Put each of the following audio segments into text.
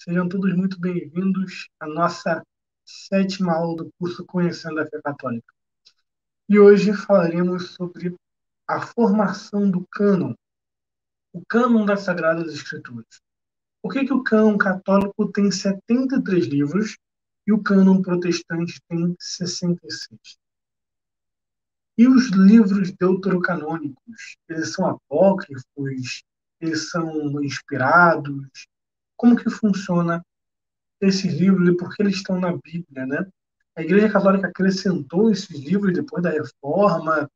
Sejam todos muito bem-vindos à nossa sétima aula do curso Conhecendo a Fé Católica. E hoje falaremos sobre a formação do cânon, o cânon das Sagradas Escrituras. Por que o cânon católico tem 73 livros e o cânon protestante tem 66? E os livros deuterocanônicos, eles são apócrifos? Eles são inspirados? Como que funciona esses livros e por que eles estão na Bíblia, né? A Igreja Católica acrescentou esses livros depois da Reforma,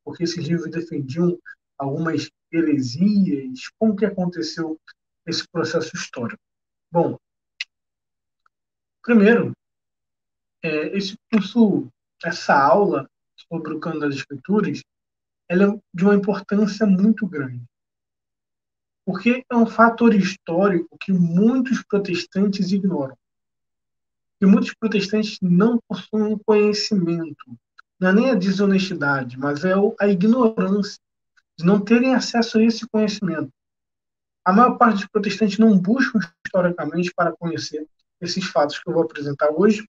porque esses livros defendiam algumas heresias. Como que aconteceu esse processo histórico? Bom, primeiro, esse curso, essa aula sobre o cânon das Escrituras, ela é de uma importância muito grande, porque é um fator histórico que muitos protestantes ignoram. E muitos protestantes não possuem conhecimento. Não é nem a desonestidade, mas é a ignorância de não terem acesso a esse conhecimento. A maior parte dos protestantes não buscam historicamente para conhecer esses fatos que eu vou apresentar hoje,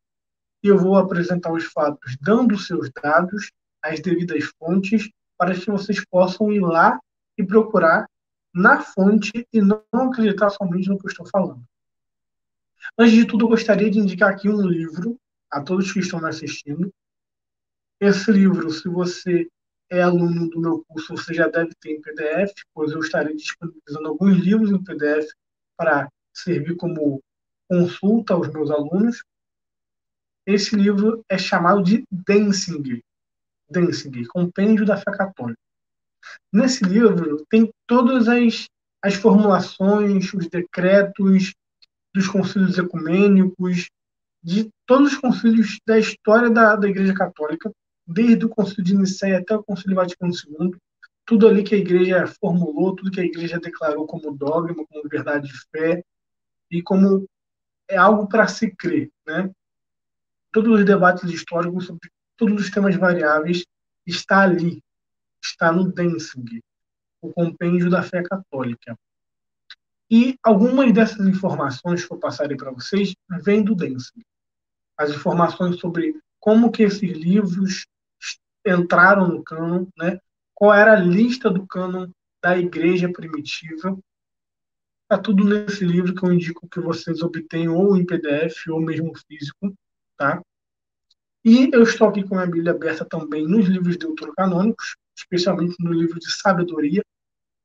e eu vou apresentar os fatos dando os seus dados, as devidas fontes, para que vocês possam ir lá e procurar na fonte e não acreditar somente no que eu estou falando. Antes de tudo, eu gostaria de indicar aqui um livro a todos que estão me assistindo. Esse livro, se você é aluno do meu curso, você já deve ter em PDF, pois eu estarei disponibilizando alguns livros em PDF para servir como consulta aos meus alunos. Esse livro é chamado de Denzinger, Compêndio da Fé Católica. Nesse livro tem todas as formulações, os decretos dos concílios ecumênicos, de todos os concílios da história da Igreja Católica, desde o Concílio de Nicéia até o Concílio Vaticano II, tudo ali que a Igreja formulou, tudo que a Igreja declarou como dogma, como verdade de fé, e como é algo para se crer, né? Todos os debates históricos sobre todos os temas variáveis está ali, está no Denzinger, o Compêndio da Fé Católica. E algumas dessas informações que eu passarei para vocês vêm do Denzinger. As informações sobre como que esses livros entraram no cânon, né? Qual era a lista do cânon da igreja primitiva. Está tudo nesse livro que eu indico que vocês obtenham ou em PDF ou mesmo físico, tá? E eu estou aqui com a Bíblia aberta também nos livros deuterocanônicos, especialmente no livro de sabedoria,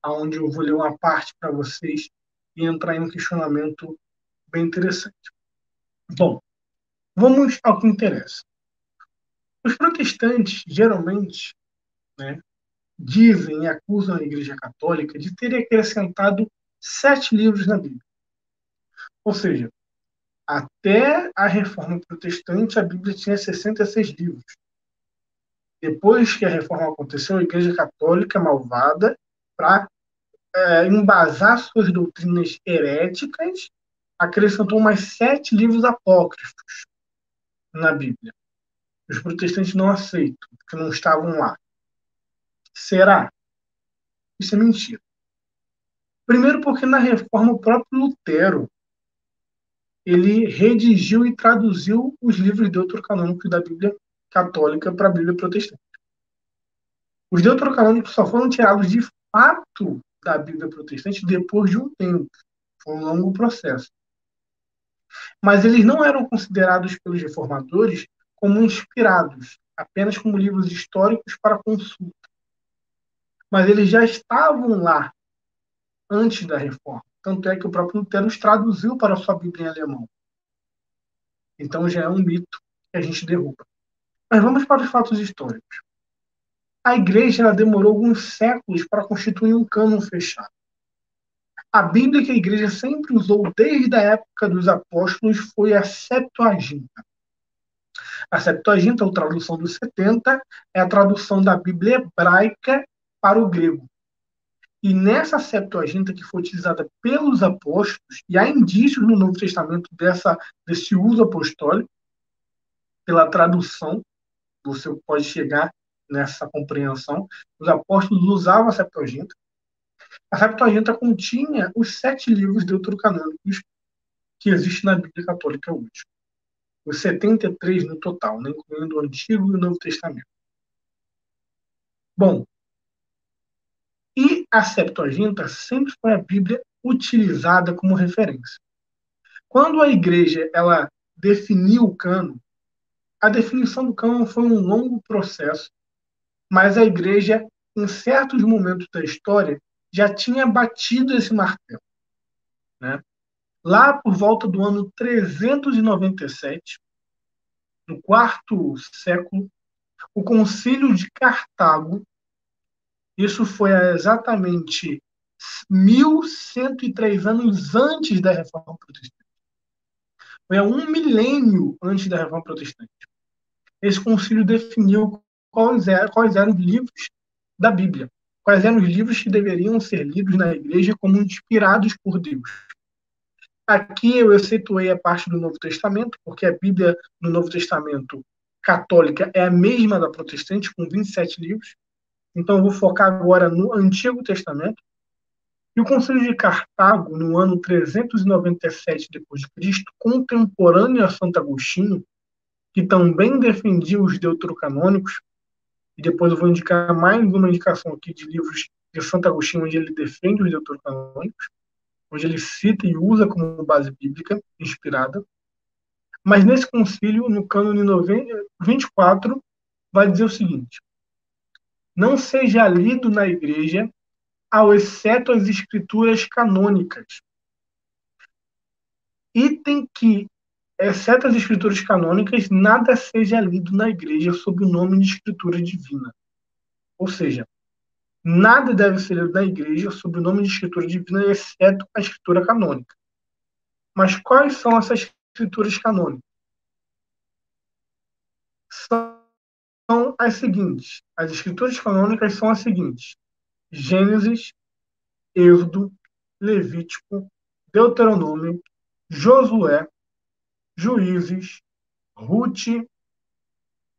onde eu vou ler uma parte para vocês e entrar em um questionamento bem interessante. Bom, vamos ao que interessa. Os protestantes, geralmente, né, dizem e acusam a Igreja Católica de ter acrescentado 7 livros na Bíblia. Ou seja, até a Reforma Protestante, a Bíblia tinha 66 livros. Depois que a Reforma aconteceu, a Igreja Católica malvada, para embasar suas doutrinas heréticas, acrescentou mais 7 livros apócrifos na Bíblia. Os protestantes não aceitam, porque não estavam lá. Será? Isso é mentira. Primeiro porque na Reforma o próprio Lutero ele redigiu e traduziu os livros deuterocanônicos da Bíblia católica para a Bíblia protestante. Os deuterocanônicos só foram tirados de fato da Bíblia protestante depois de um tempo. Foi um longo processo. Mas eles não eram considerados pelos reformadores como inspirados, apenas como livros históricos para consulta. Mas eles já estavam lá antes da reforma. Tanto é que o próprio Lutero os traduziu para a sua Bíblia em alemão. Então já é um mito que a gente derruba. Mas vamos para os fatos históricos. A Igreja ela demorou alguns séculos para constituir um cânon fechado. A Bíblia que a Igreja sempre usou desde a época dos apóstolos foi a Septuaginta. A Septuaginta, ou tradução dos 70, é a tradução da Bíblia hebraica para o grego. E nessa Septuaginta que foi utilizada pelos apóstolos, e há indícios no Novo Testamento desse uso apostólico, pela tradução, você pode chegar nessa compreensão. Os apóstolos usavam a Septuaginta. A Septuaginta continha os 7 livros deuterocanônicos que existe na Bíblia Católica hoje. Os 73 no total, né, incluindo o Antigo e o Novo Testamento. Bom, e a Septuaginta sempre foi a Bíblia utilizada como referência. Quando a igreja ela definiu o cânon, a definição do cânon foi um longo processo, mas a igreja, em certos momentos da história, já tinha batido esse martelo, né? Lá por volta do ano 397, no quarto século, o Concílio de Cartago, isso foi exatamente 1103 anos antes da Reforma Protestante. Foi há um milênio antes da Reforma Protestante. Esse concílio definiu quais eram os livros da Bíblia, quais eram os livros que deveriam ser lidos na igreja como inspirados por Deus. Aqui eu excetuei a parte do Novo Testamento, porque a Bíblia no Novo Testamento católica é a mesma da protestante, com 27 livros. Então eu vou focar agora no Antigo Testamento. E o Concílio de Cartago, no ano 397 d.C., contemporâneo a Santo Agostinho, que também defendia os deuterocanônicos, e depois eu vou indicar mais uma indicação aqui de livros de Santo Agostinho, onde ele defende os deuterocanônicos, onde ele cita e usa como base bíblica inspirada. Mas nesse concílio, no cânone 24, vai dizer o seguinte: não seja lido na igreja ao exceto as escrituras canônicas. Item que, exceto as escrituras canônicas, nada seja lido na igreja sob o nome de escritura divina. Ou seja, nada deve ser lido na igreja sob o nome de escritura divina, exceto a escritura canônica. Mas quais são essas escrituras canônicas? São as seguintes. As escrituras canônicas são as seguintes: Gênesis, Êxodo, Levítico, Deuteronômio, Josué, Juízes, Ruth,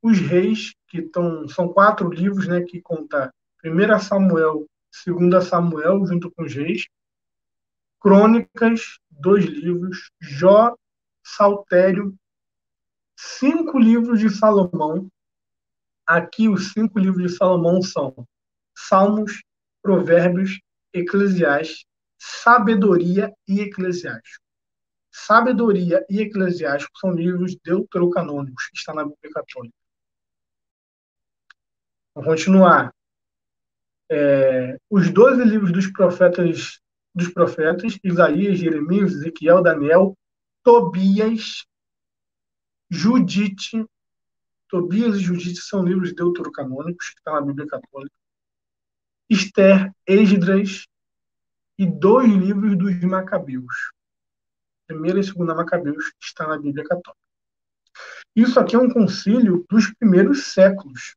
os Reis, que são 4 livros, né, que conta 1 Samuel, 2 Samuel, junto com os Reis, Crônicas, 2 livros, Jó, Saltério, 5 livros de Salomão. Aqui os 5 livros de Salomão são Salmos, Provérbios, Eclesiastes, Sabedoria e Eclesiástico. Sabedoria e Eclesiástico são livros deuterocanônicos, que está na Bíblia Católica. Vamos continuar. Os 12 livros dos profetas, Isaías, Jeremias, Ezequiel, Daniel, Tobias, Judite. Tobias e Judite são livros deuterocanônicos, que estão na Bíblia Católica. Esther, Esdras e 2 livros dos Macabeus. 1ª e 2ª Macabeus, que está na Bíblia Católica. Isso aqui é um concílio dos primeiros séculos.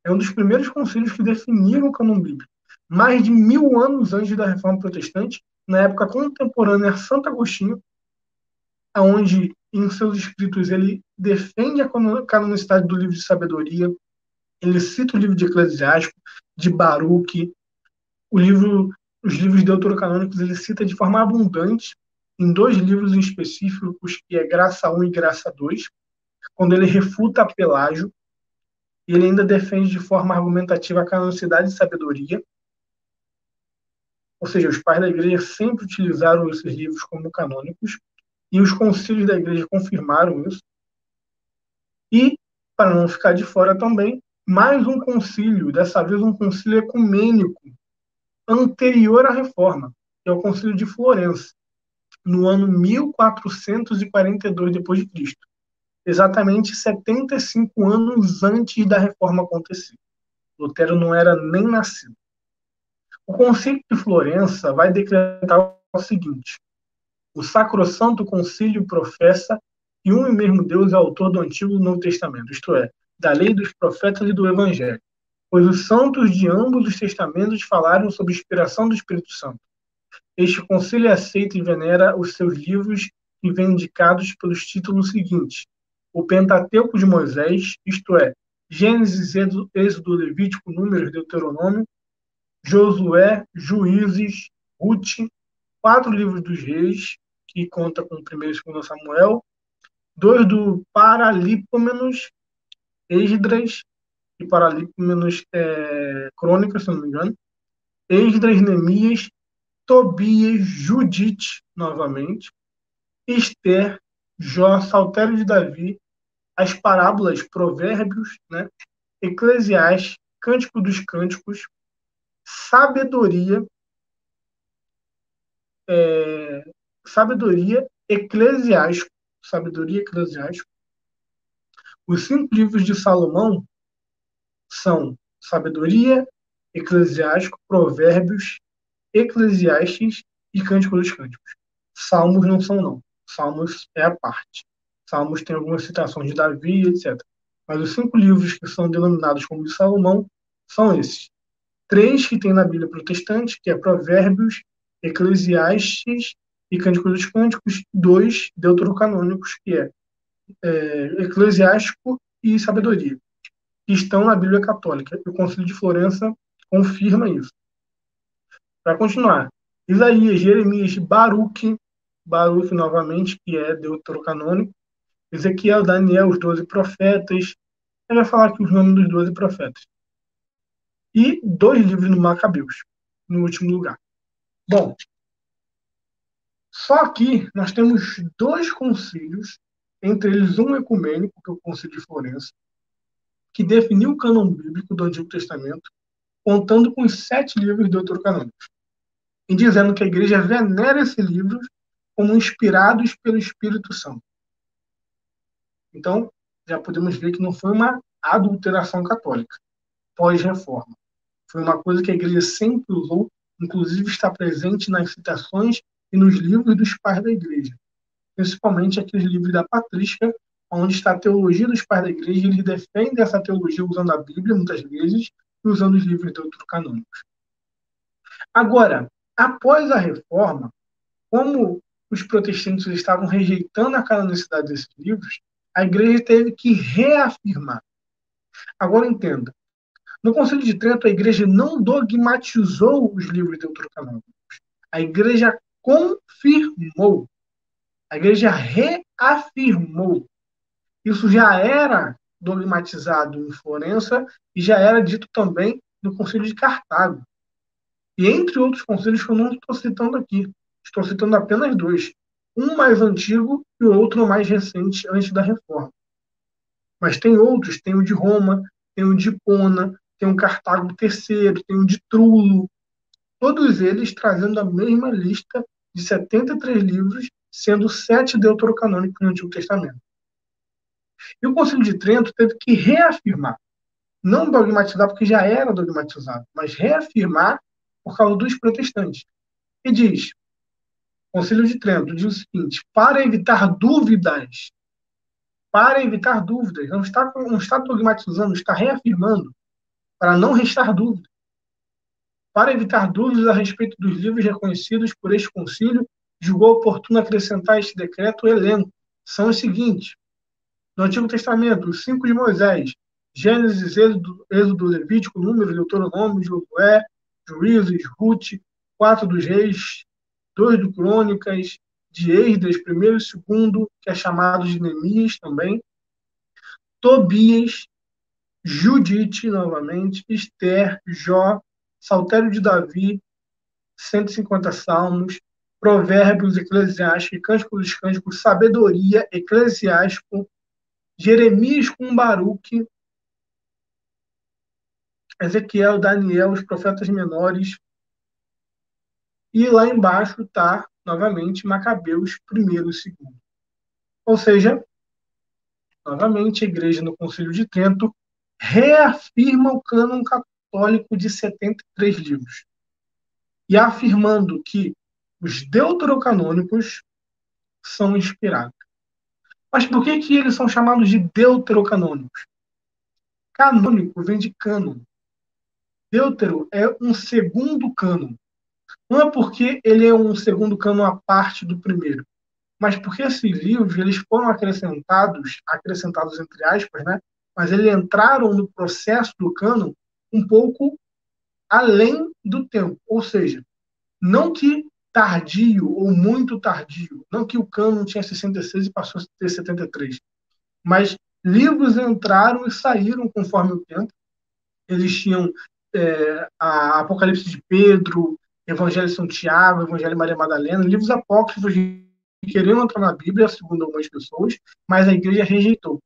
É um dos primeiros concílios que definiram o cânon bíblico. Mais de 1000 anos antes da Reforma Protestante, na época contemporânea a Santo Agostinho, onde em seus escritos ele defende a canonicidade do livro de Sabedoria, ele cita o livro de Eclesiástico, de Baruque, os livros deuterocanônicos ele cita de forma abundante em 2 livros em específicos, que é Graça 1 e Graça 2, quando ele refuta Pelágio, e ele ainda defende de forma argumentativa a canonicidade e sabedoria. Ou seja, os pais da igreja sempre utilizaram esses livros como canônicos, e os concílios da igreja confirmaram isso. E, para não ficar de fora também, mais um concílio, dessa vez um concílio ecumênico, anterior à reforma, que é o concílio de Florença, no ano 1442 d.C., exatamente 75 anos antes da reforma acontecer. Lutero não era nem nascido. O Concílio de Florença vai decretar o seguinte: o Sacrosanto Concílio professa que um e mesmo Deus é autor do Antigo e do Novo Testamento, isto é, da lei dos profetas e do Evangelho, pois os santos de ambos os testamentos falaram sobre a inspiração do Espírito Santo. Este concílio aceita e venera os seus livros que vêm indicados pelos títulos seguintes: o Pentateuco de Moisés, isto é, Gênesis, Êxodo, Levítico, Números, Deuteronômio, Josué, Juízes, Ruth, 4 livros dos Reis, que conta com o primeiro e segundo Samuel, 2 do Paralípomenos, Esdras e Paralípomenos Crônicas, se não me engano, Esdras, Neemias, Tobias, Judite, novamente, Esther, Jó, Saltério de Davi, as parábolas, Provérbios, né? Eclesiastes, Cântico dos Cânticos, Sabedoria, Sabedoria Eclesiástico. Os 5 livros de Salomão são Sabedoria, Eclesiástico, Provérbios, Eclesiastes e Cântico dos Cânticos. Salmos não são, não. Salmos é a parte. Salmos tem algumas citações de Davi, etc. Mas os 5 livros que são denominados como de Salomão são esses. 3 que tem na Bíblia protestante, que é Provérbios, Eclesiastes e Cântico dos Cânticos. 2 deuterocanônicos, que é Eclesiástico e Sabedoria, que estão na Bíblia Católica. E o Concílio de Florença confirma isso. Para continuar, Isaías, Jeremias, Baruque novamente, que é deuterocanônico, Ezequiel, Daniel, os 12 profetas. Ele vai falar aqui os nomes dos 12 profetas. E 2 livros no Macabeus, no último lugar. Bom, só que nós temos 2 concílios, entre eles um ecumênico, que é o Concílio de Florença, que definiu o cânon bíblico do Antigo Testamento, contando com os 7 livros deuterocanônicos, e dizendo que a igreja venera esses livros como inspirados pelo Espírito Santo. Então, já podemos ver que não foi uma adulteração católica, pós-reforma. Foi uma coisa que a igreja sempre usou, inclusive está presente nas citações e nos livros dos pais da igreja, principalmente aqueles livros da patrística, onde está a teologia dos pais da igreja, e eles defendem essa teologia usando a Bíblia, muitas vezes, e usando os livros deuterocanônicos. Agora, após a reforma, como os protestantes estavam rejeitando a canonicidade desses livros, a igreja teve que reafirmar. Agora entenda, no Concílio de Trento, a igreja não dogmatizou os livros deuterocanônicos. A igreja confirmou. A igreja reafirmou. Isso já era dogmatizado em Florença e já era dito também no Concílio de Cartago. E entre outros concílios que eu não estou citando aqui. Estou citando apenas 2. Um mais antigo e o outro mais recente, antes da reforma. Mas tem outros, tem o de Roma, tem o de Hipona, tem o Cartago III, tem o de Trullo, todos eles trazendo a mesma lista de 73 livros, sendo 7 deuterocanônicos no Antigo Testamento. E o Concílio de Trento teve que reafirmar, não dogmatizar porque já era dogmatizado, mas reafirmar por causa dos protestantes. E diz, o Concílio de Trento diz o seguinte: para evitar dúvidas, não está dogmatizando, está reafirmando, para não restar dúvida. Para evitar dúvidas a respeito dos livros reconhecidos por este concílio, julgou oportuno acrescentar este decreto ao elenco. São os seguintes: no Antigo Testamento, os 5 de Moisés, Gênesis, Êxodo, Levítico, Números, Deuteronômio, Josué, Juízes, Ruth, 4 dos Reis, 2 do Crônicas, de Esdras, primeiro e segundo, que é chamado de Neemias também, Tobias, Judite, novamente, Esther, Jó, Saltério de Davi, 150 Salmos, Provérbios, Eclesiastes, Cântico dos Cânticos, Sabedoria, Eclesiástico, Jeremias com Baruque, Ezequiel, Daniel, os profetas menores, e lá embaixo está, novamente, Macabeus, primeiro e segundo. Ou seja, novamente, a igreja no Concílio de Trento reafirma o cânon católico de 73 livros. E afirmando que os deuterocanônicos são inspirados. Mas por que eles são chamados de deuterocanônicos? Canônico vem de cânon. Deutero é um segundo cânon. Não é porque ele é um segundo cânon à parte do primeiro, mas porque esses livros eles foram acrescentados entre aspas, né? Mas eles entraram no processo do cânon um pouco além do tempo. Ou seja, não que tardio ou muito tardio. Não que o cânon tinha 66 e passou a ter 73, mas livros entraram e saíram conforme o tempo. Eles tinham a Apocalipse de Pedro, Evangelho de São Tiago, Evangelho de Maria Madalena, livros apócrifos que queriam entrar na Bíblia, segundo algumas pessoas, mas a igreja rejeitou.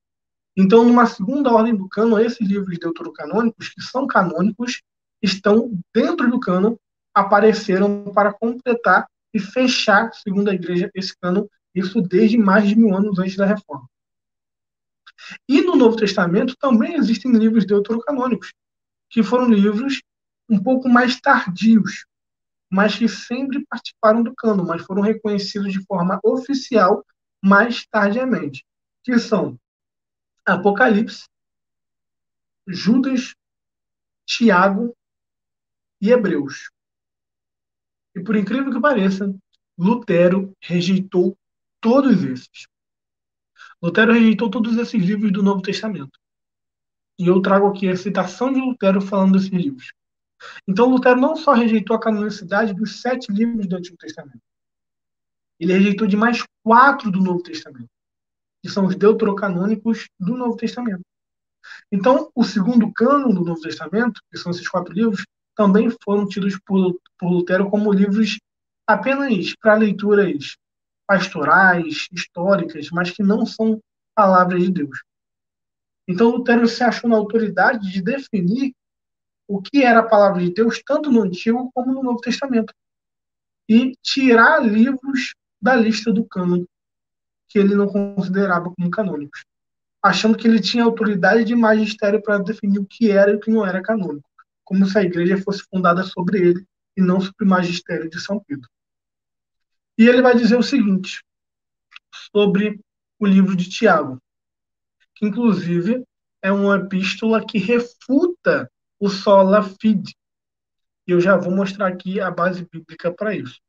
Então, numa segunda ordem do cânon, esses livros deuterocanônicos, que são canônicos, estão dentro do cânon, apareceram para completar e fechar, segundo a igreja, esse cânon, isso desde mais de 1000 anos antes da Reforma. E no Novo Testamento também existem livros deuterocanônicos, que foram livros um pouco mais tardios, mas que sempre participaram do cânon, mas foram reconhecidos de forma oficial mais tardiamente, que são Apocalipse, Judas, Tiago e Hebreus. E por incrível que pareça, Lutero rejeitou todos esses. Lutero rejeitou todos esses livros do Novo Testamento. E eu trago aqui a citação de Lutero falando desses livros. Então, Lutero não só rejeitou a canonicidade dos 7 livros do Antigo Testamento, ele rejeitou de mais 4 do Novo Testamento, que são os deuterocanônicos do Novo Testamento. Então, o segundo cânon do Novo Testamento, que são esses 4 livros, também foram tidos por Lutero como livros apenas para leituras pastorais, históricas, mas que não são palavras de Deus. Então, Lutero se achou na autoridade de definir o que era a palavra de Deus, tanto no Antigo como no Novo Testamento, e tirar livros da lista do cânon que ele não considerava como canônicos, achando que ele tinha autoridade de magistério para definir o que era e o que não era canônico, como se a igreja fosse fundada sobre ele e não sobre o magistério de São Pedro. E ele vai dizer o seguinte sobre o livro de Tiago, que inclusive é uma epístola que refuta o sola fide. E eu já vou mostrar aqui a base bíblica para isso.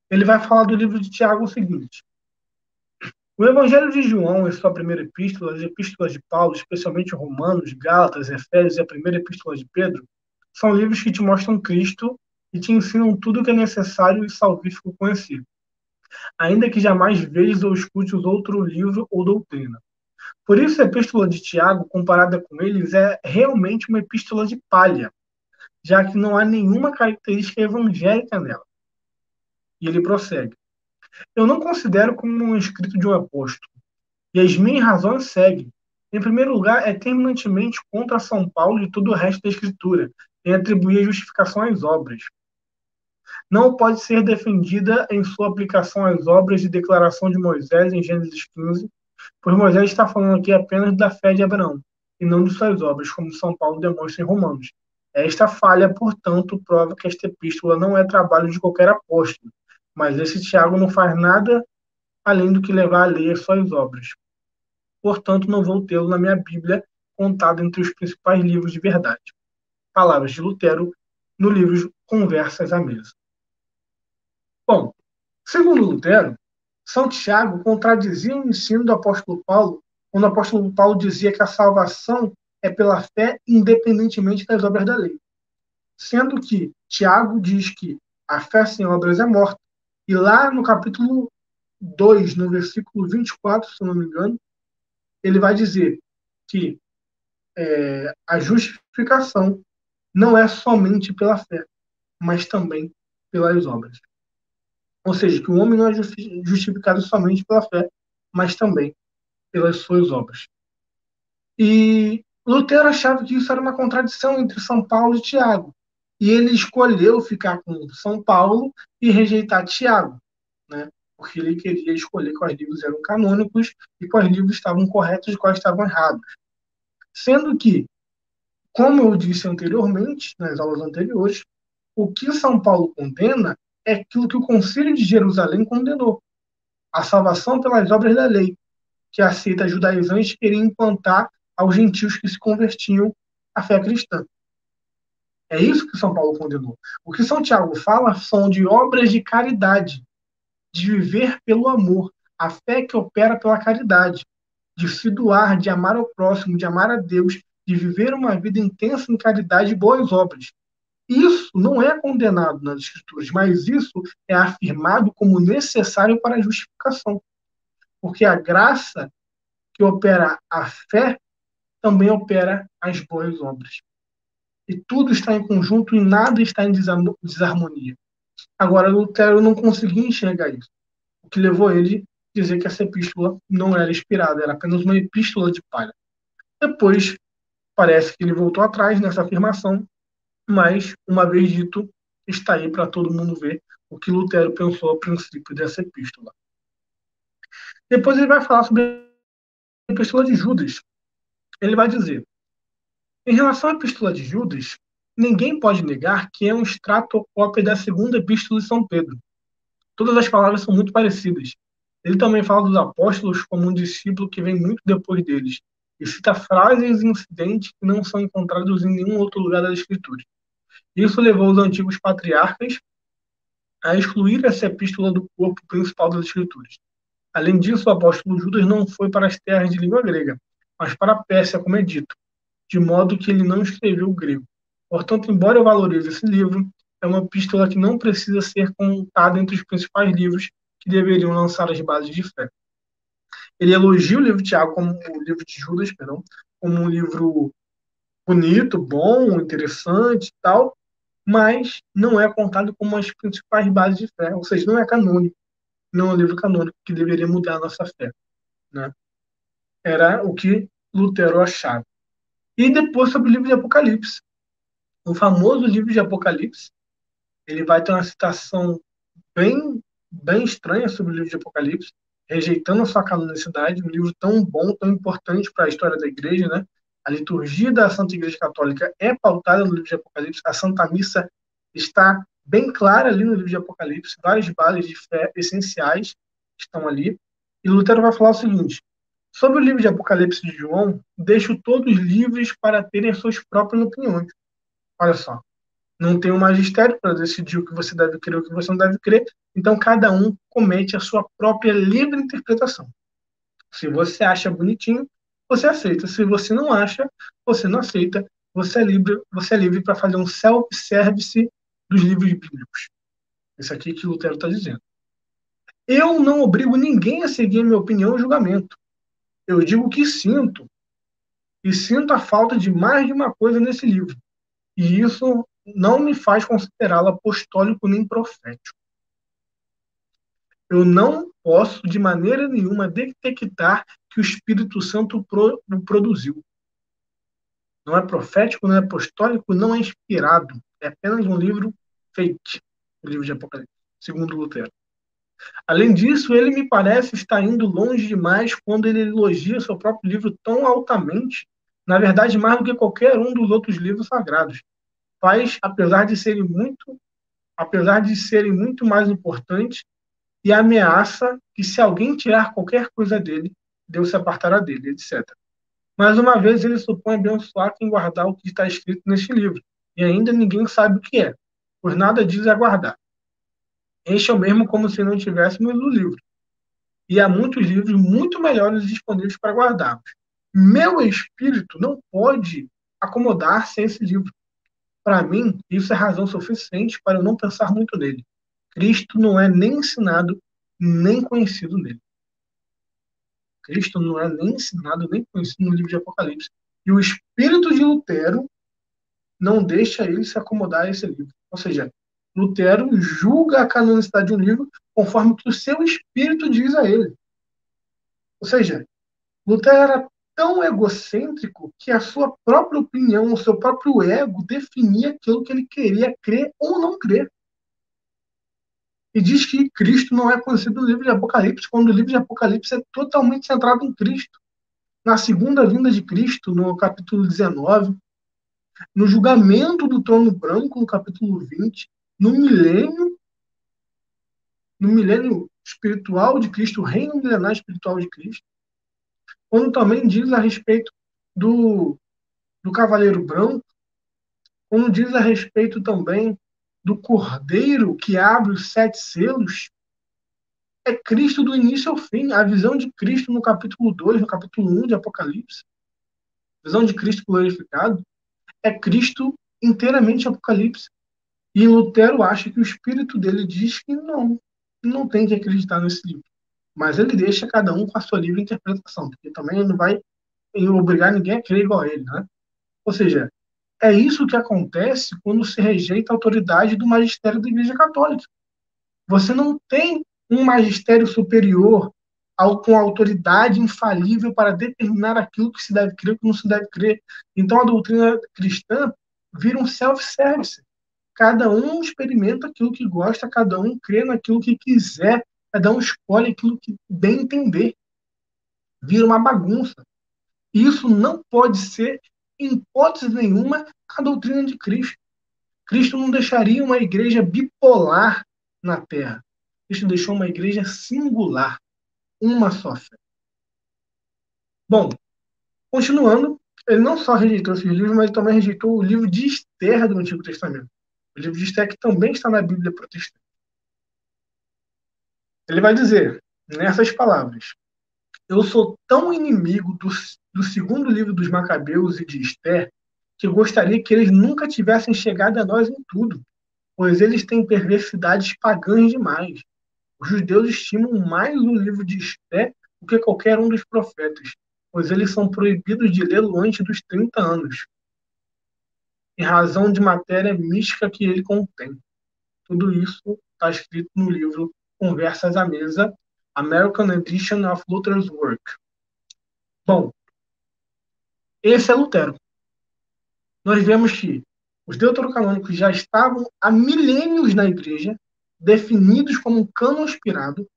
Ele vai falar do livro de Tiago o seguinte: o Evangelho de João, em sua primeira epístola, as epístolas de Paulo, especialmente Romanos, Gálatas, Efésios e a primeira epístola de Pedro, são livros que te mostram Cristo e te ensinam tudo o que é necessário e salvífico conhecer, ainda que jamais vejas ou escutes outro livro ou doutrina. Por isso, a epístola de Tiago, comparada com eles, é realmente uma epístola de palha, já que não há nenhuma característica evangélica nela. E ele prossegue: eu não considero como um escrito de um apóstolo, e as minhas razões seguem. Em primeiro lugar, é terminantemente contra São Paulo e todo o resto da Escritura, em atribuir a justificação às obras. Não pode ser defendida em sua aplicação às obras de declaração de Moisés em Gênesis 15, pois Moisés está falando aqui apenas da fé de Abraão, e não de suas obras, como São Paulo demonstra em Romanos. Esta falha, portanto, prova que esta epístola não é trabalho de qualquer apóstolo, mas esse Tiago não faz nada além do que levar a ler suas obras. Portanto, não vou tê-lo na minha Bíblia contado entre os principais livros de verdade. Palavras de Lutero no livro Conversas à Mesa. Bom, segundo Lutero, São Tiago contradizia o ensino do apóstolo Paulo, quando o apóstolo Paulo dizia que a salvação é pela fé independentemente das obras da lei. Sendo que Tiago diz que a fé sem obras é morta. E lá no capítulo 2, no versículo 24, se não me engano, ele vai dizer que a justificação não é somente pela fé, mas também pelas obras. Ou seja, que o homem não é justificado somente pela fé, mas também pelas suas obras. E Lutero achava que isso era uma contradição entre São Paulo e Tiago. E ele escolheu ficar com São Paulo e rejeitar Tiago, né? Porque ele queria escolher quais livros eram canônicos e quais livros estavam corretos e quais estavam errados. Sendo que, como eu disse anteriormente, nas aulas anteriores, o que São Paulo condena é aquilo que o Concílio de Jerusalém condenou: a salvação pelas obras da lei, que a seita judaizante queria implantar aos gentios que se convertiam à fé cristã. É isso que São Paulo condenou. O que São Tiago fala são de obras de caridade, de viver pelo amor, a fé que opera pela caridade, de se doar, de amar ao próximo, de amar a Deus, de viver uma vida intensa em caridade e boas obras. Isso não é condenado nas Escrituras, mas isso é afirmado como necessário para a justificação. Porque a graça que opera a fé também opera as boas obras. E tudo está em conjunto e nada está em desarmonia. Agora, Lutero não conseguia enxergar isso, o que levou ele a dizer que essa epístola não era inspirada, era apenas uma epístola de palha. Depois, parece que ele voltou atrás nessa afirmação, mas, uma vez dito, está aí para todo mundo ver o que Lutero pensou a princípio dessa epístola. Depois ele vai falar sobre a epístola de Judas. Ele vai dizer: em relação à epístola de Judas, ninguém pode negar que é um extrato ou cópia da segunda epístola de São Pedro. Todas as palavras são muito parecidas. Ele também fala dos apóstolos como um discípulo que vem muito depois deles, e cita frases e incidentes que não são encontrados em nenhum outro lugar das Escrituras. Isso levou os antigos patriarcas a excluir essa epístola do corpo principal das Escrituras. Além disso, o apóstolo Judas não foi para as terras de língua grega, mas para a Pérsia, como é dito, de modo que ele não escreveu grego. Portanto, embora eu valorize esse livro, é uma epístola que não precisa ser contada entre os principais livros que deveriam lançar as bases de fé. Ele elogia o livro de Tiago como o livro de Judas, perdão, como um livro bonito, bom, interessante e tal, mas não é contado como as principais bases de fé, ou seja, não é canônico, não é um livro canônico que deveria mudar a nossa fé, né? Era o que Lutero achava. E depois sobre o livro de Apocalipse. O famoso livro de Apocalipse, ele vai ter uma citação bem, bem estranha sobre o livro de Apocalipse, rejeitando a sua canonicidade, um livro tão bom, tão importante para a história da igreja, né? A liturgia da Santa Igreja Católica é pautada no livro de Apocalipse, a Santa Missa está bem clara ali no livro de Apocalipse, várias bases de fé essenciais estão ali. E Lutero vai falar o seguinte: sobre o livro de Apocalipse de João, deixo todos livres para terem as suas próprias opiniões. Olha só, não tem um magistério para decidir o que você deve crer e o que você não deve crer, então cada um comete a sua própria livre interpretação. Se você acha bonitinho, você aceita. Se você não acha, você não aceita. Você é livre para fazer um self-service dos livros bíblicos. Isso aqui que Lutero está dizendo. Eu não obrigo ninguém a seguir a minha opinião ou julgamento. Eu digo o que sinto, e sinto a falta de mais de uma coisa nesse livro. E isso não me faz considerá-lo apostólico nem profético. Eu não posso, de maneira nenhuma, detectar que o Espírito Santo o produziu. Não é profético, não é apostólico, não é inspirado. É apenas um livro fake, o livro de Apocalipse, segundo Lutero. Além disso, ele me parece estar indo longe demais quando ele elogia seu próprio livro tão altamente, na verdade, mais do que qualquer um dos outros livros sagrados. Faz, apesar de serem muito mais importantes, e ameaça que se alguém tirar qualquer coisa dele, Deus se apartará dele, etc. Mais uma vez, ele supõe abençoar quem guardar o que está escrito neste livro, e ainda ninguém sabe o que é, pois nada diz aguardar. Este é o mesmo como se não tivéssemos o livro, e há muitos livros muito melhores disponíveis para guardarmos. Meu espírito não pode acomodar-se a esse livro. Para mim, isso é razão suficiente para eu não pensar muito nele. Cristo não é nem ensinado, nem conhecido nele. Cristo não é nem ensinado, nem conhecido no livro de Apocalipse. E o espírito de Lutero não deixa ele se acomodar a esse livro. Ou seja, Lutero julga a canonicidade de um livro conforme o que o seu espírito diz a ele. Ou seja, Lutero era tão egocêntrico que a sua própria opinião, o seu próprio ego definia aquilo que ele queria crer ou não crer. E diz que Cristo não é conhecido no livro de Apocalipse, quando o livro de Apocalipse é totalmente centrado em Cristo. Na segunda vinda de Cristo, no capítulo 19, no julgamento do trono branco, no capítulo 20, no milênio espiritual de Cristo, o reino milenar espiritual de Cristo, quando também diz a respeito do cavaleiro branco, quando diz a respeito também do cordeiro que abre os 7 selos, é Cristo do início ao fim. A visão de Cristo no capítulo 2, no capítulo 1 de Apocalipse, a visão de Cristo glorificado, é Cristo inteiramente Apocalipse. E Lutero acha que o espírito dele diz que não tem que acreditar nesse livro. Mas ele deixa cada um com a sua livre interpretação, porque também ele não vai obrigar ninguém a crer igual a ele, né? Ou seja, é isso que acontece quando se rejeita a autoridade do magistério da Igreja Católica. Você não tem um magistério superior com autoridade infalível para determinar aquilo que se deve crer e o que não se deve crer. Então a doutrina cristã vira um self-service. Cada um experimenta aquilo que gosta, cada um crê naquilo que quiser, cada um escolhe aquilo que bem entender. Vira uma bagunça. Isso não pode ser, em hipótese nenhuma, a doutrina de Cristo. Cristo não deixaria uma igreja bipolar na Terra. Cristo deixou uma igreja singular, uma só fé. Bom, continuando, ele não só rejeitou esses livros, mas também rejeitou o livro de Esther do Antigo Testamento. O livro de Esther que também está na Bíblia protestante. Ele vai dizer, nessas palavras, eu sou tão inimigo do segundo livro dos Macabeus e de Esther que eu gostaria que eles nunca tivessem chegado a nós em tudo, pois eles têm perversidades pagãs demais. Os judeus estimam mais o livro de Esther do que qualquer um dos profetas, pois eles são proibidos de lê-lo antes dos 30 anos, em razão de matéria mística que ele contém. Tudo isso está escrito no livro Conversas à Mesa, American Edition of Luther's Work. Bom, esse é Lutero. Nós vemos que os deuterocanônicos já estavam há milênios na igreja, definidos como um cânon inspirado,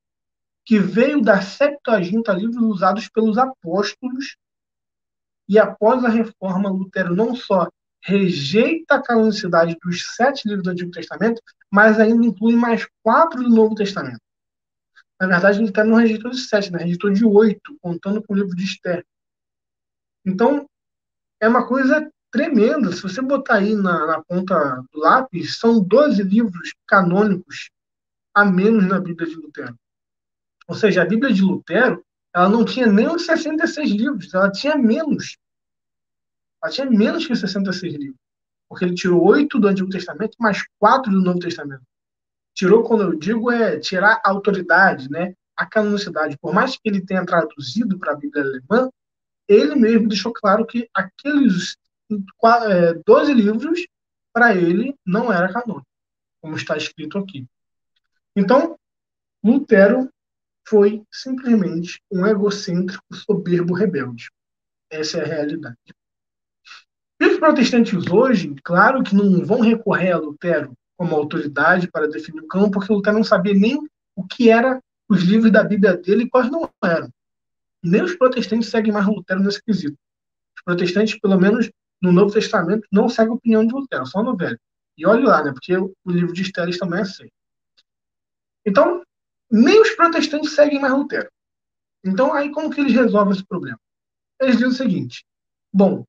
que veio da Septuaginta, livros usados pelos apóstolos, e após a reforma, Lutero não só rejeita a canonicidade dos 7 livros do Antigo Testamento, mas ainda inclui mais 4 do Novo Testamento. Na verdade, Lutero não rejeitou de 7, né? Rejeitou de 8, contando com o livro de Esther. Então, é uma coisa tremenda. Se você botar aí na ponta do lápis, são 12 livros canônicos a menos na Bíblia de Lutero. Ou seja, a Bíblia de Lutero, ela não tinha nem os 66 livros, ela tinha menos. Ela tinha menos que os 66 livros. Porque ele tirou 8 do Antigo Testamento, mais 4 do Novo Testamento. Tirou, quando eu digo, é tirar a autoridade, né? A canonicidade. Por mais que ele tenha traduzido para a Bíblia alemã, ele mesmo deixou claro que aqueles 12 livros, para ele, não era canônico, como está escrito aqui. Então, Lutero foi simplesmente um egocêntrico, soberbo rebelde. Essa é a realidade. E os protestantes hoje, claro que não vão recorrer a Lutero como autoridade para definir o cânon, porque Lutero não sabia nem o que eram os livros da Bíblia dele e quais não eram. Nem os protestantes seguem mais Lutero nesse quesito. Os protestantes, pelo menos no Novo Testamento, não seguem a opinião de Lutero, só no Velho. E olhe lá, né? Porque o livro de Esther também é assim. Então, nem os protestantes seguem mais Lutero. Então, aí como que eles resolvem esse problema? Eles dizem o seguinte: bom,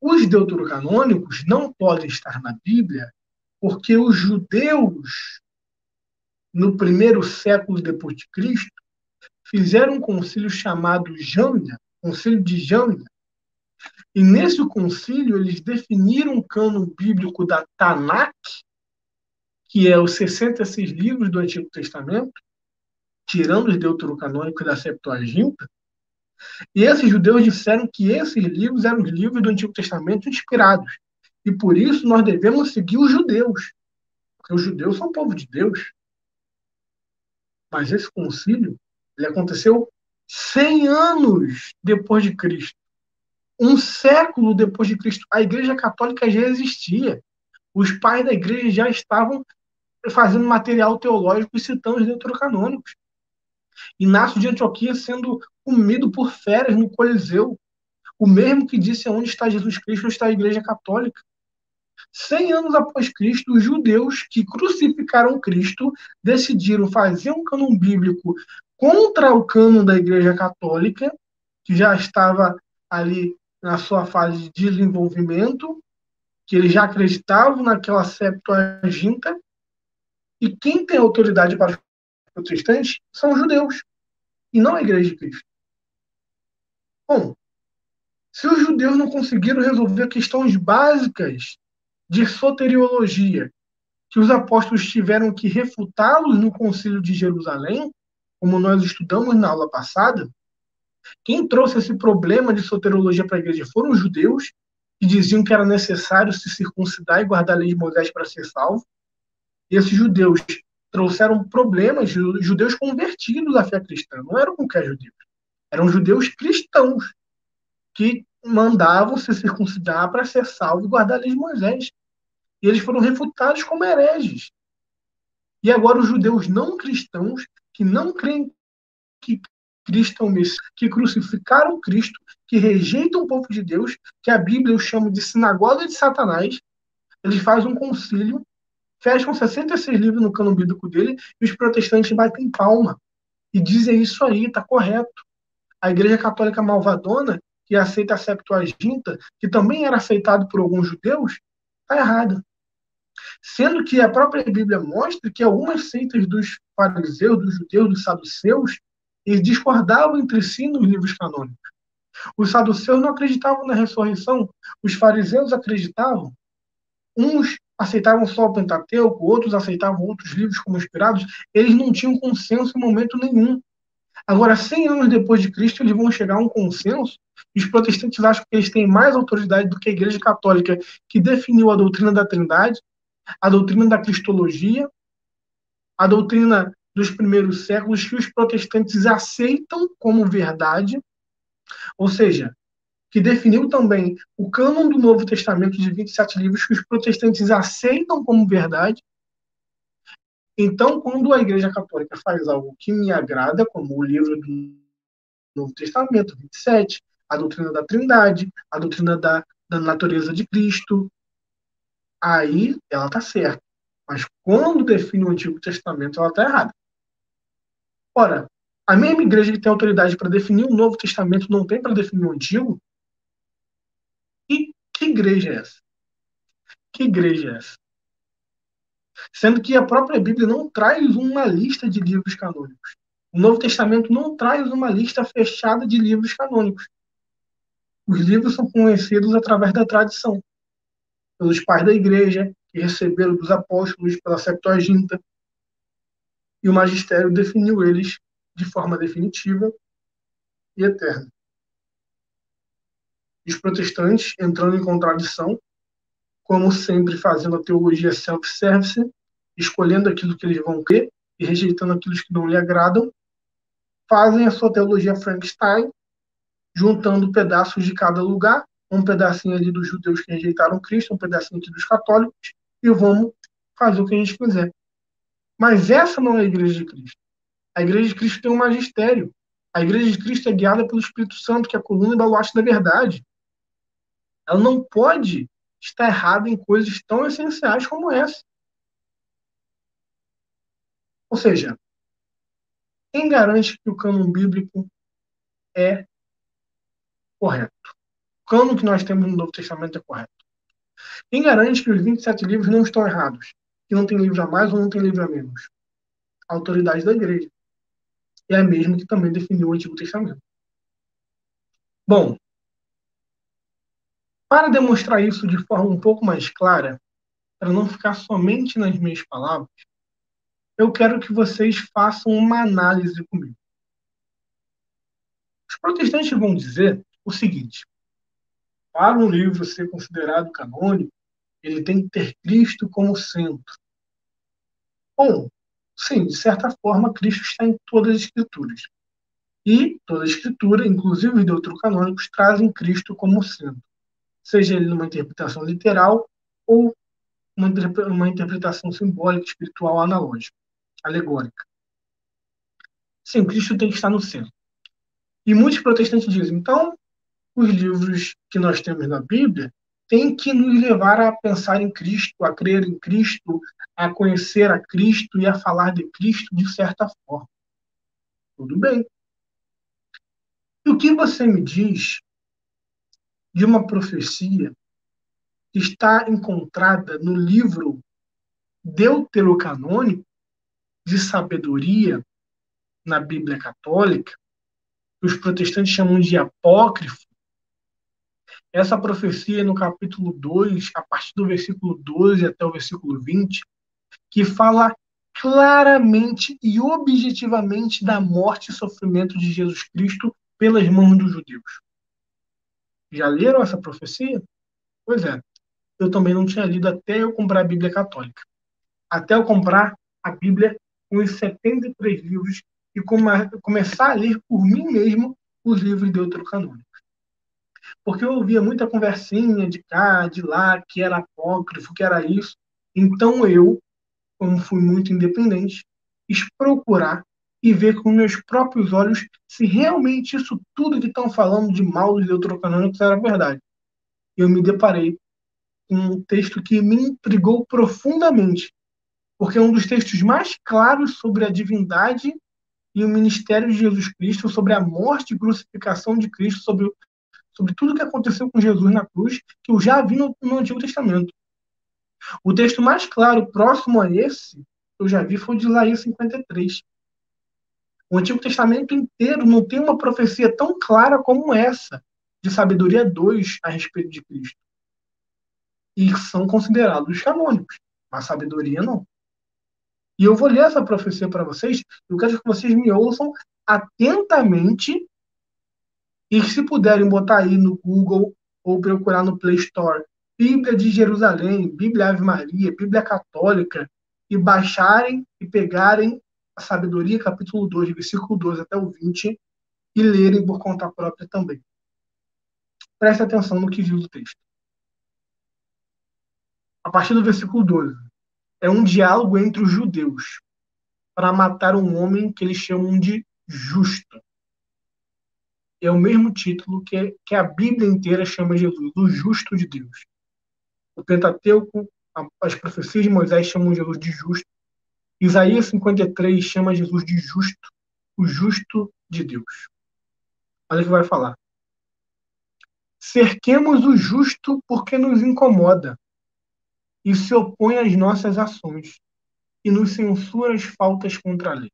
os deuterocanônicos não podem estar na Bíblia porque os judeus, no primeiro século depois de Cristo, fizeram um concílio chamado Jamnia, concílio de Jamnia, e nesse concílio eles definiram o cânon bíblico da Tanakh, que é os 66 livros do Antigo Testamento, tirando os deuterocanônicos da Septuaginta, e esses judeus disseram que esses livros eram os livros do Antigo Testamento inspirados. E por isso nós devemos seguir os judeus, porque os judeus são o povo de Deus. Mas esse concílio ele aconteceu 100 anos depois de Cristo. Um século depois de Cristo. A Igreja Católica já existia. Os pais da igreja já estavam fazendo material teológico e citando os deuterocanônicos. Inácio de Antioquia sendo comido por feras no Coliseu. O mesmo que disse onde está Jesus Cristo está a Igreja Católica. 100 anos após Cristo, os judeus que crucificaram Cristo decidiram fazer um cânon bíblico contra o cânon da Igreja Católica, que já estava ali na sua fase de desenvolvimento, que eles já acreditavam naquela Septuaginta, e quem tem autoridade para os protestantes são os judeus, e não a Igreja de Cristo. Bom, se os judeus não conseguiram resolver questões básicas de soteriologia que os apóstolos tiveram que refutá-los no Concílio de Jerusalém, como nós estudamos na aula passada. Quem trouxe esse problema de soteriologia para a igreja foram os judeus, que diziam que era necessário se circuncidar e guardar a lei de Moisés para ser salvo. E esses judeus trouxeram problemas, judeus convertidos à fé cristã, não eram qualquer judeus, eram judeus cristãos, que mandavam se circuncidar para ser salvo e guardar a lei de Moisés. E eles foram refutados como hereges. E agora os judeus não cristãos, que não creem que Cristo é o Messias, que crucificaram Cristo, que rejeitam o povo de Deus, que a Bíblia eu chamo de sinagoga de Satanás, eles fazem um concílio, fecham 66 livros no cânon bíblico dele, e os protestantes batem palma e dizem isso aí, está correto. A Igreja Católica malvadona, que aceita a Septuaginta, que também era aceitado por alguns judeus, está errada. Sendo que a própria Bíblia mostra que algumas seitas dos fariseus, dos judeus, dos saduceus, eles discordavam entre si nos livros canônicos. Os saduceus não acreditavam na ressurreição, os fariseus acreditavam. Uns aceitavam só o Pentateuco, outros aceitavam outros livros como inspirados. Eles não tinham consenso em momento nenhum. Agora, 100 anos depois de Cristo, eles vão chegar a um consenso, e os protestantes acham que eles têm mais autoridade do que a Igreja Católica, que definiu a doutrina da Trindade, a doutrina da Cristologia, a doutrina dos primeiros séculos, que os protestantes aceitam como verdade, ou seja, que definiu também o cânon do Novo Testamento de 27 livros, que os protestantes aceitam como verdade. Então, quando a Igreja Católica faz algo que me agrada, como o livro do Novo Testamento, 27, a doutrina da Trindade, a doutrina da natureza de Cristo, aí ela está certa. Mas quando define o Antigo Testamento, ela está errada. Ora, a mesma igreja que tem autoridade para definir o Novo Testamento não tem para definir o Antigo? E que igreja é essa? Que igreja é essa? Sendo que a própria Bíblia não traz uma lista de livros canônicos. O Novo Testamento não traz uma lista fechada de livros canônicos. Os livros são conhecidos através da tradição, pelos pais da igreja, que receberam dos apóstolos pela Septuaginta, e o magistério definiu eles de forma definitiva e eterna. Os protestantes, entrando em contradição, como sempre fazendo a teologia self-service, escolhendo aquilo que eles vão crer e rejeitando aquilo que não lhe agradam, fazem a sua teologia Frankenstein, juntando pedaços de cada lugar, um pedacinho ali dos judeus que rejeitaram Cristo, um pedacinho aqui dos católicos, e vamos fazer o que a gente quiser. Mas essa não é a Igreja de Cristo. A Igreja de Cristo tem um magistério. A Igreja de Cristo é guiada pelo Espírito Santo, que é a coluna e baluarte da verdade. Ela não pode estar errada em coisas tão essenciais como essa. Ou seja, quem garante que o cânon bíblico é correto? O cânon que nós temos no Novo Testamento é correto? Quem garante que os 27 livros não estão errados? Que não tem livro a mais ou não tem livro a menos? A autoridade da igreja. É a mesma que também definiu o Antigo Testamento. Bom, para demonstrar isso de forma um pouco mais clara, para não ficar somente nas minhas palavras, eu quero que vocês façam uma análise comigo. Os protestantes vão dizer o seguinte: para um livro ser considerado canônico, ele tem que ter Cristo como centro. Bom, sim, de certa forma, Cristo está em todas as Escrituras. E toda a Escritura, inclusive os deuterocanônicos, trazem Cristo como centro. Seja ele numa interpretação literal ou uma interpretação simbólica, espiritual, analógica, alegórica. Sim, Cristo tem que estar no centro. E muitos protestantes dizem, então, os livros que nós temos na Bíblia têm que nos levar a pensar em Cristo, a crer em Cristo, a conhecer a Cristo e a falar de Cristo de certa forma. Tudo bem. E o que você me diz de uma profecia que está encontrada no livro deuterocanônico de sabedoria na Bíblia Católica, que os protestantes chamam de apócrifo? Essa profecia, no capítulo 2, a partir do versículo 12 até o versículo 20, que fala claramente e objetivamente da morte e sofrimento de Jesus Cristo pelas mãos dos judeus. Já leram essa profecia? Pois é, eu também não tinha lido até eu comprar a Bíblia Católica. Até eu comprar a Bíblia com os 73 livros e começar a ler por mim mesmo os livros deuterocanônicos. Porque eu ouvia muita conversinha de cá, de lá, que era apócrifo, que era isso. Então eu, como fui muito independente, quis procurar e ver com meus próprios olhos se realmente isso tudo que estão falando de mal dos deuterocanônicos era verdade. Eu me deparei com um texto que me intrigou profundamente, porque é um dos textos mais claros sobre a divindade e o ministério de Jesus Cristo, sobre a morte e crucificação de Cristo, sobre tudo que aconteceu com Jesus na cruz, que eu já vi no Antigo Testamento. O texto mais claro, próximo a esse, que eu já vi, foi o de Isaías 53. O Antigo Testamento inteiro não tem uma profecia tão clara como essa, de sabedoria 2 a respeito de Cristo. E são considerados canônicos, mas sabedoria não. E eu vou ler essa profecia para vocês, eu quero que vocês me ouçam atentamente e se puderem botar aí no Google ou procurar no Play Store Bíblia de Jerusalém, Bíblia Ave Maria, Bíblia Católica, e baixarem e pegarem a Sabedoria, capítulo 2, versículo 12 até o 20, e lerem por conta própria também. Preste atenção no que diz o texto. A partir do versículo 12, é um diálogo entre os judeus para matar um homem que eles chamam de justo. É o mesmo título que a Bíblia inteira chama Jesus, o justo de Deus. O Pentateuco, as profecias de Moisés chamam Jesus de justo. Isaías 53 chama Jesus de justo, o justo de Deus. Olha o que vai falar. Cerquemos o justo porque nos incomoda e se opõe às nossas ações e nos censura as faltas contra a lei.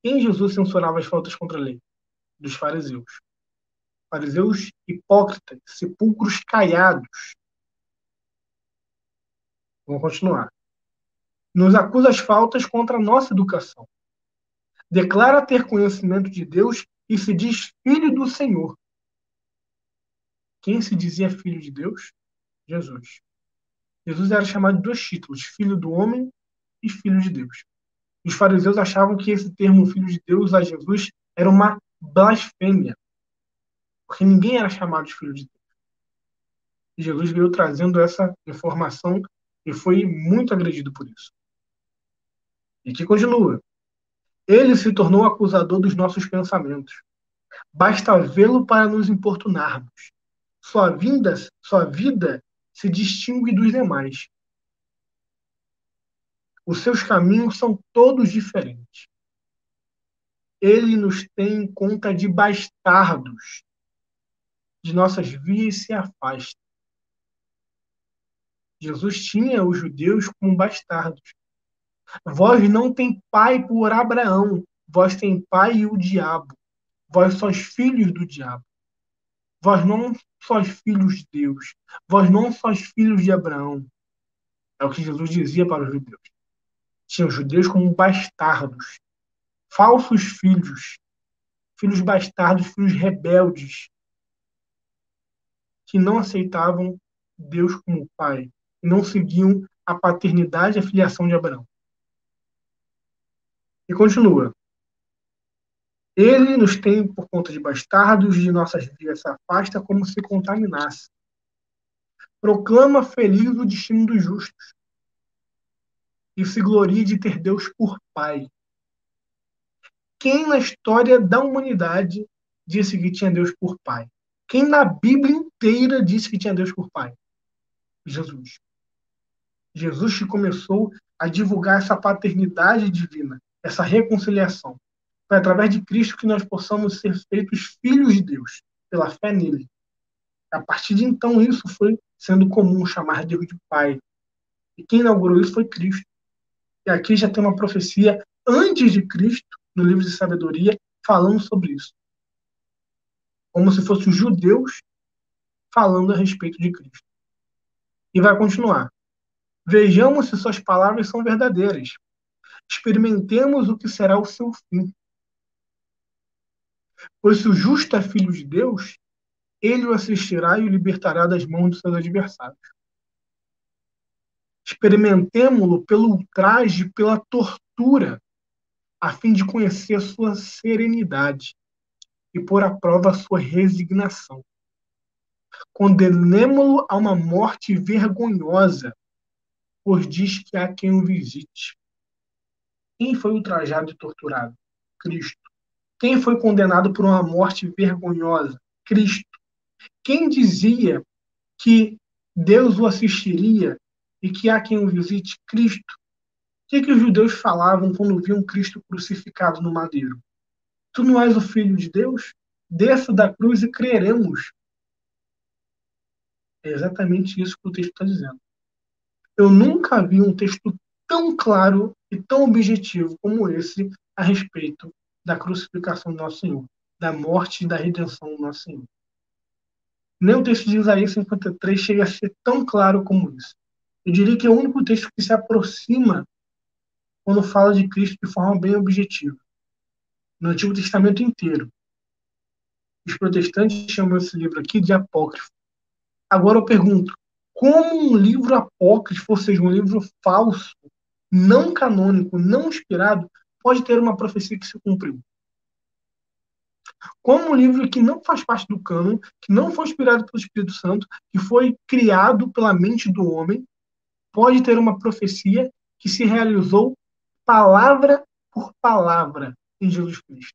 Quem Jesus censurava as faltas contra a lei? Dos fariseus. Fariseus hipócritas, sepulcros caiados. Vamos continuar. Nos acusa as faltas contra a nossa educação. Declara ter conhecimento de Deus e se diz filho do Senhor. Quem se dizia filho de Deus? Jesus. Jesus era chamado de dois títulos, filho do homem e filho de Deus. Os fariseus achavam que esse termo filho de Deus a Jesus era uma blasfêmia, porque ninguém era chamado de filho de Deus. E Jesus veio trazendo essa informação e foi muito agredido por isso. E que continua. Ele se tornou acusador dos nossos pensamentos. Basta vê-lo para nos importunarmos. Sua vida se distingue dos demais. Os seus caminhos são todos diferentes. Ele nos tem em conta de bastardos. De nossas vias se afasta. Jesus tinha os judeus como bastardos. Vós não tem pai por Abraão, vós tem pai o diabo. Vós sois filhos do diabo. Vós não sois filhos de Deus. Vós não sois filhos de Abraão. É o que Jesus dizia para os judeus. Tinha os judeus como bastardos, falsos filhos, filhos bastardos, filhos rebeldes, que não aceitavam Deus como pai e não seguiam a paternidade e a filiação de Abraão. E continua. Ele nos tem por conta de bastardos, de nossas vidas se afasta como se contaminasse. Proclama feliz o destino dos justos e se gloria de ter Deus por pai. Quem na história da humanidade disse que tinha Deus por pai? Quem na Bíblia inteira disse que tinha Deus por pai? Jesus. Jesus que começou a divulgar essa paternidade divina, essa reconciliação. Foi através de Cristo que nós possamos ser feitos filhos de Deus, pela fé nele. A partir de então, isso foi sendo comum, chamar Deus de Pai. E quem inaugurou isso foi Cristo. E aqui já tem uma profecia antes de Cristo, no livro de sabedoria, falando sobre isso. Como se fossem os judeus falando a respeito de Cristo. E vai continuar. Vejamos se suas palavras são verdadeiras. Experimentemos o que será o seu fim. Pois se o justo é filho de Deus, ele o assistirá e o libertará das mãos dos seus adversários. Experimentemo-lo pelo ultraje, pela tortura, a fim de conhecer a sua serenidade e pôr à prova a sua resignação. Condenemo-lo a uma morte vergonhosa, pois diz que há quem o visite. Quem foi ultrajado e torturado? Cristo. Quem foi condenado por uma morte vergonhosa? Cristo. Quem dizia que Deus o assistiria e que há quem o visite? Cristo. O que os judeus falavam quando viam Cristo crucificado no madeiro? Tu não és o Filho de Deus? Desça da cruz e creremos. É exatamente isso que o texto está dizendo. Eu nunca vi um texto tão claro e tão objetivo como esse a respeito da crucificação do nosso Senhor, da morte e da redenção do nosso Senhor. Nem o texto de Isaías 53 chega a ser tão claro como isso. Eu diria que é o único texto que se aproxima quando fala de Cristo de forma bem objetiva. No Antigo Testamento inteiro. Os protestantes chamam esse livro aqui de apócrifo. Agora eu pergunto, como um livro apócrifo, ou seja, um livro falso, não canônico, não inspirado, pode ter uma profecia que se cumpriu? Como um livro que não faz parte do cânon, que não foi inspirado pelo Espírito Santo, que foi criado pela mente do homem, pode ter uma profecia que se realizou palavra por palavra em Jesus Cristo?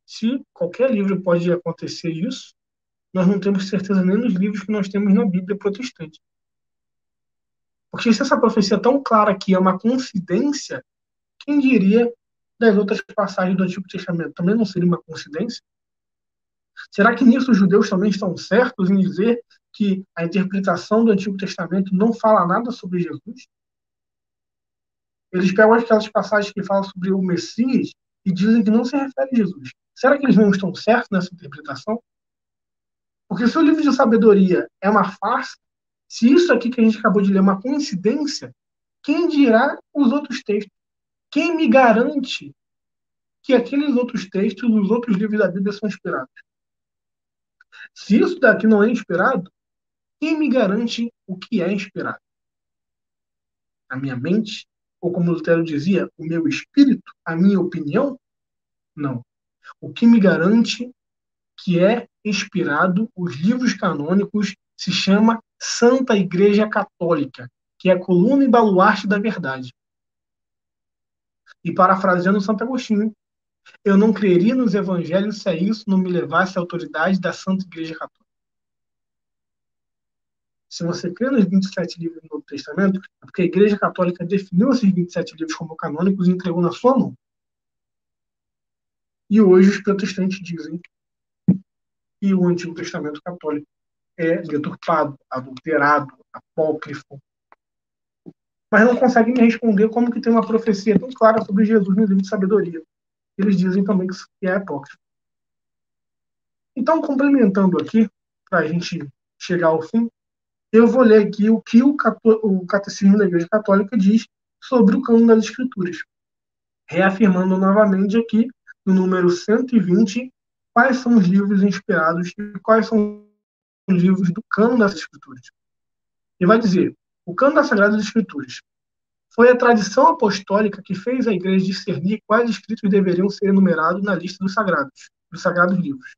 Se qualquer livro pode acontecer isso, nós não temos certeza nem nos livros que nós temos na Bíblia protestante. Porque se essa profecia é tão clara que é uma coincidência, quem diria das outras passagens do Antigo Testamento? Também não seria uma coincidência? Será que nisso os judeus também estão certos em dizer que a interpretação do Antigo Testamento não fala nada sobre Jesus? Eles pegam aquelas passagens que falam sobre o Messias e dizem que não se refere a Jesus. Será que eles não estão certos nessa interpretação? Porque se o livro de sabedoria é uma farsa, se isso aqui que a gente acabou de ler é uma coincidência, quem dirá os outros textos? Quem me garante que aqueles outros textos, os outros livros da Bíblia são inspirados? Se isso daqui não é inspirado, quem me garante o que é inspirado? A minha mente? Ou como Lutero dizia, o meu espírito? A minha opinião? Não. O que me garante que é inspirado, os livros canônicos, se chama Santa Igreja Católica, que é a coluna e baluarte da verdade. E parafraseando Santo Agostinho, eu não creria nos evangelhos se a isso não me levasse a autoridade da Santa Igreja Católica. Se você crê nos 27 livros do Novo Testamento, é porque a Igreja Católica definiu esses 27 livros como canônicos e entregou na sua mão. E hoje os protestantes dizem que o Antigo Testamento católico é deturpado, adulterado, apócrifo. Mas não conseguem me responder como que tem uma profecia tão clara sobre Jesus no livro de sabedoria. Eles dizem também que é apócrifo. Então, complementando aqui, para a gente chegar ao fim, eu vou ler aqui o que o Catecismo da Igreja Católica diz sobre o cânon das Escrituras, reafirmando novamente aqui, no número 120, quais são os livros inspirados e quais são os livros do cânon das Escrituras. E vai dizer, o cânon das Sagradas Escrituras foi a tradição apostólica que fez a Igreja discernir quais escritos deveriam ser enumerados na lista dos sagrados livros.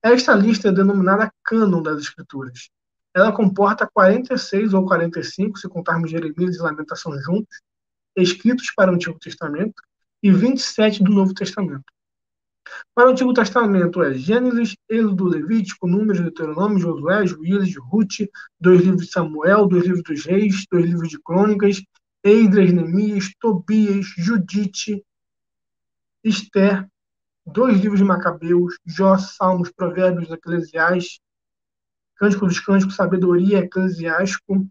Esta lista é denominada cânon das Escrituras. Ela comporta 46 ou 45, se contarmos Jeremias e Lamentações juntos, escritos para o Antigo Testamento, e 27 do Novo Testamento. Para o Antigo Testamento é Gênesis, Êxodo, Levítico, Números, Deuteronômio, Josué, Juízes, Rute, 2 livros de Samuel, 2 livros dos Reis, 2 livros de Crônicas, Esdras, Neemias, Tobias, Judite, Esther, 2 livros de Macabeus, Jó, Salmos, Provérbios, Eclesiastes, Cântico dos Cânticos, Sabedoria, Eclesiástico,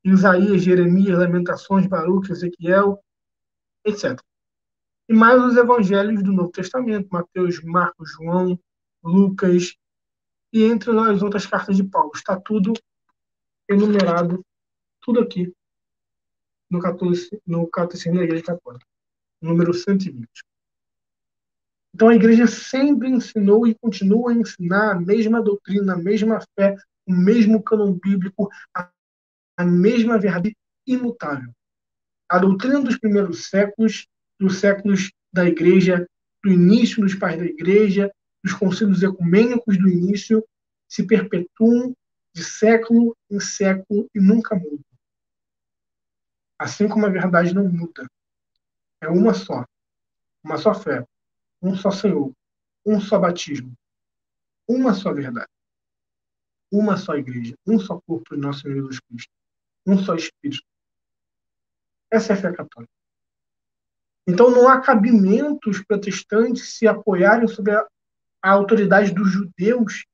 Isaías, Jeremias, Lamentações, Baruque, Ezequiel, etc. E mais os evangelhos do Novo Testamento, Mateus, Marcos, João, Lucas, e entre as outras cartas de Paulo. Está tudo enumerado tudo aqui no Catecismo da Igreja Católica, número 120. Então, a Igreja sempre ensinou e continua a ensinar a mesma doutrina, a mesma fé, o mesmo cânon bíblico, a mesma verdade imutável. A doutrina dos primeiros séculos, dos séculos da Igreja, do início dos pais da Igreja, dos concílios ecumênicos do início, se perpetuam de século em século e nunca mudam. Assim como a verdade não muda. É uma só fé, um só Senhor, um só batismo, uma só verdade, uma só igreja, um só corpo de nosso Senhor Jesus Cristo, um só Espírito. Essa é a fé católica. Então não há cabimento os protestantes se apoiarem sobre a autoridade dos judeus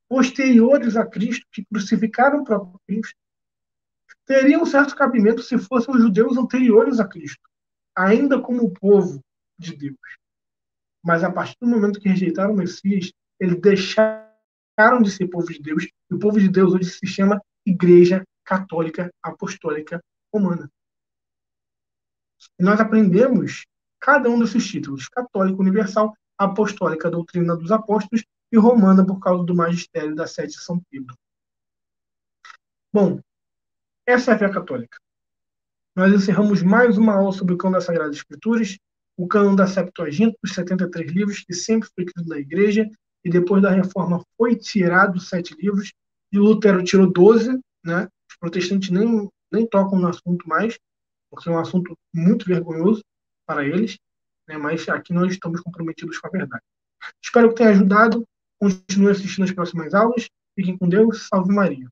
posteriores a Cristo, que crucificaram o próprio Cristo. Teria um certo cabimento se fossem os judeus anteriores a Cristo, ainda como povo de Deus. Mas a partir do momento que rejeitaram o Messias, eles deixaram de ser povo de Deus, e o povo de Deus hoje se chama Igreja Católica Apostólica Romana. E nós aprendemos cada um desses títulos: católica universal, apostólica doutrina dos apóstolos e romana por causa do magistério da sede de São Pedro. Bom, essa é a fé católica. Nós encerramos mais uma aula sobre o cânon das Sagradas Escrituras, o cânon da Septuaginta, os 73 livros, que sempre foi escrito na Igreja, e depois da Reforma foi tirado 7 livros, e Lutero tirou 12, né? Os protestantes nem tocam no assunto mais, porque é um assunto muito vergonhoso para eles, né? Mas aqui nós estamos comprometidos com a verdade. Espero que tenha ajudado. Continue assistindo as próximas aulas. Fiquem com Deus. Salve Maria.